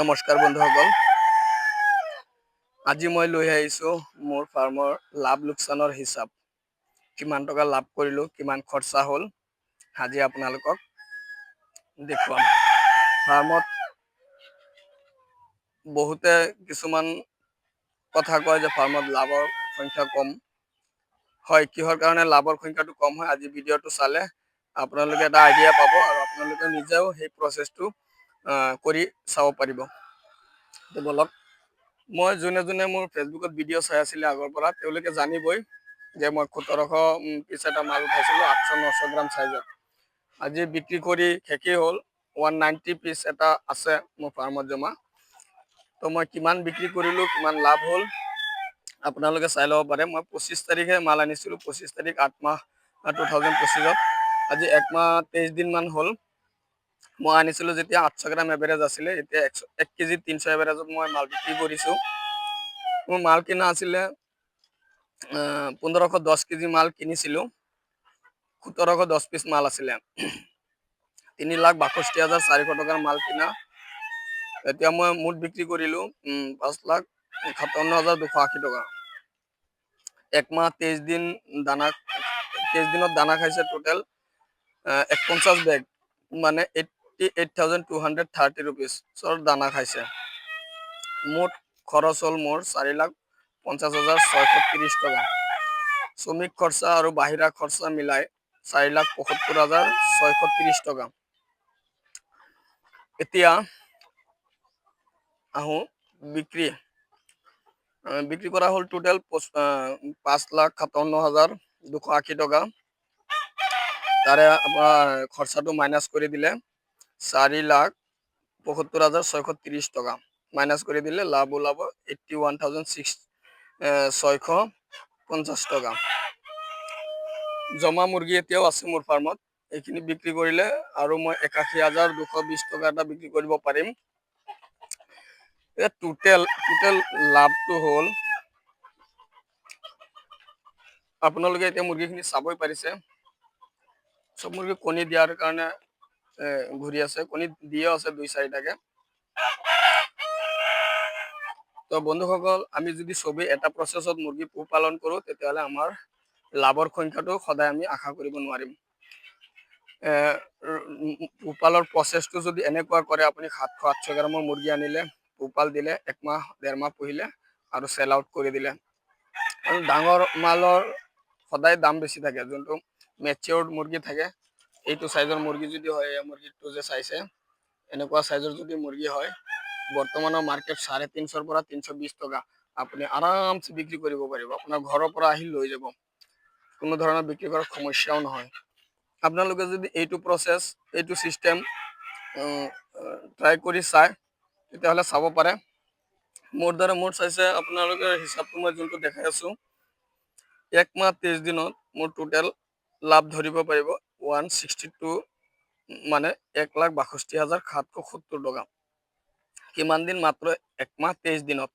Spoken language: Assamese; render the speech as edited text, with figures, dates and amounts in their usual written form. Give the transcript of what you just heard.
নমস্কাৰ বন্ধুসকল, আজি মই লৈ আহিছো মোৰ ফাৰ্মৰ লাভ লোকচানৰ হিচাপ। কিমান টকা লাভ কৰিলো, কিমান খৰচা হ'ল, আজি আপোনালোকক দেখুৱাম। ফাৰ্মত বহুতে কিছুমান কথা কয় যে ফাৰ্মত লাভৰ সংখ্যা কম হয়। কিহৰ কাৰণে লাভৰ সংখ্যাটো কম হয়, আজি ভিডিঅ'টো চালে আপোনালোকে এটা আইডিয়া পাব আৰু আপোনালোকে নিজেও সেই প্ৰচেছটো কৰি চাব পাৰিব। বলক, মই যোনে মোৰ ফেচবুকত ভিডিঅ' চাই আছিলে আগৰ পৰা, তেওঁলোকে জানিবই যে মই 1700 পিছ এটা মাল উঠাইছিলোঁ 800-900 গ্ৰাম চাইজত। আজি বিক্ৰী কৰি শেষেই হ'ল। 190 পিছ এটা আছে মোৰ ফাৰ্মত জমা। তো মই কিমান বিক্ৰী কৰিলোঁ, কিমান লাভ হ'ল আপোনালোকে চাই ল'ব পাৰে। মই 25 তাৰিখে মাল আনিছিলোঁ, 25 তাৰিখ 8 মাহ 2025। আজি 1 মাহ 23 দিনমান হ'ল। মই আনিছিলোঁ যেতিয়া 800 গ্ৰাম এভাৰেজ আছিলে, এতিয়া 1 কেজি 300 এভাৰেজত মই মাল বিক্ৰী কৰিছোঁ। মোৰ মাল কিনা আছিলে 1510 কেজি মাল কিনিছিলোঁ, 1710 পিছ মাল আছিলে। 3,62,400 টকাৰ মাল কিনা। এতিয়া মই মুঠ বিক্ৰী কৰিলোঁ 5,57,280 টকা। 1 মাহ 23 দিন দানা, 23 দিনত দানা খাইছে টোটেল 49 বেগ, মানে 88,230 ৰুপিছৰ দানা খাইছে। মুঠ খৰচ হ'ল মোৰ 4,50,630 টকা। শ্ৰমিক খৰচা আৰু বাহিৰা খৰচা মিলাই 4,75,630 টকা। এতিয়া আহোঁ বিক্ৰী কৰা হ'ল টোটেল 5,57,280 টকা। তাৰে আপোনাৰ খৰচাটো মাইনাছ কৰি দিলে 4,75,630 টকা। মাইনাছ কৰি দিলে লাভ ওলাব 81,650 টকা। জমা মুৰ্গী এতিয়াও আছে মোৰ ফাৰ্মত। এইখিনি বিক্ৰী কৰিলে আৰু মই 81,220 টকা এটা বিক্ৰী কৰিব পাৰিম। টোটেল লাভটো হ'ল, আপোনালোকে এতিয়া মুৰ্গীখিনি চাবই পাৰিছে। চব মুৰ্গী কণী দিয়াৰ কাৰণে ঘূৰি আছে, কণী দিয়ে আছে 2-4টাকে। তো বন্ধুসকল, আমি যদি চবেই এটা প্ৰচেছত মুৰ্গী পোহপালন কৰোঁ, তেতিয়াহ'লে আমাৰ লাভৰ সংখ্যাটো সদায় আমি আশা কৰিব নোৱাৰিম। পোহপালৰ প্ৰচেছটো যদি এনেকুৱা কৰে, আপুনি 700-800 গ্ৰামৰ মুৰ্গী আনিলে, পোহপাল দিলে, 1 মাহ 1.5 মাহ পুহিলে আৰু চেল আউট কৰি দিলে। আৰু ডাঙৰ মালৰ সদায় দাম বেছি থাকে। যোনটো মেচিয়ৰ্ড মুৰ্গী থাকে, এইটো চাইজৰ মুৰ্গী যদি হয়, এই মুৰ্গীটো যে চাইছে, এনেকুৱা চাইজৰ যদি মুৰ্গী হয়, বৰ্তমানৰ মাৰ্কেট 350 পৰা 320 টকা। আপুনি আৰামছে বিক্ৰী কৰিব পাৰিব, আপোনাৰ ঘৰৰ পৰা আহি লৈ যাব। কোনো ধৰণৰ বিক্ৰী কৰাৰ সমস্যাও নহয়। আপোনালোকে যদি এইটো প্ৰচেছ, এইটো চিষ্টেম ট্ৰাই কৰি চায়, তেতিয়াহ'লে চাব পাৰে। মোৰ দ্বাৰা চাইছে, আপোনালোকে হিচাপটো মই যোনটো দেখাই আছোঁ, 1 মাহ 23 দিনত মোৰ টোটেল লাভ ধৰিব পাৰিব 162, মানে 1,62,770 টকা। কিমান দিন? মাত্ৰ 1 মাহ 23 দিনত।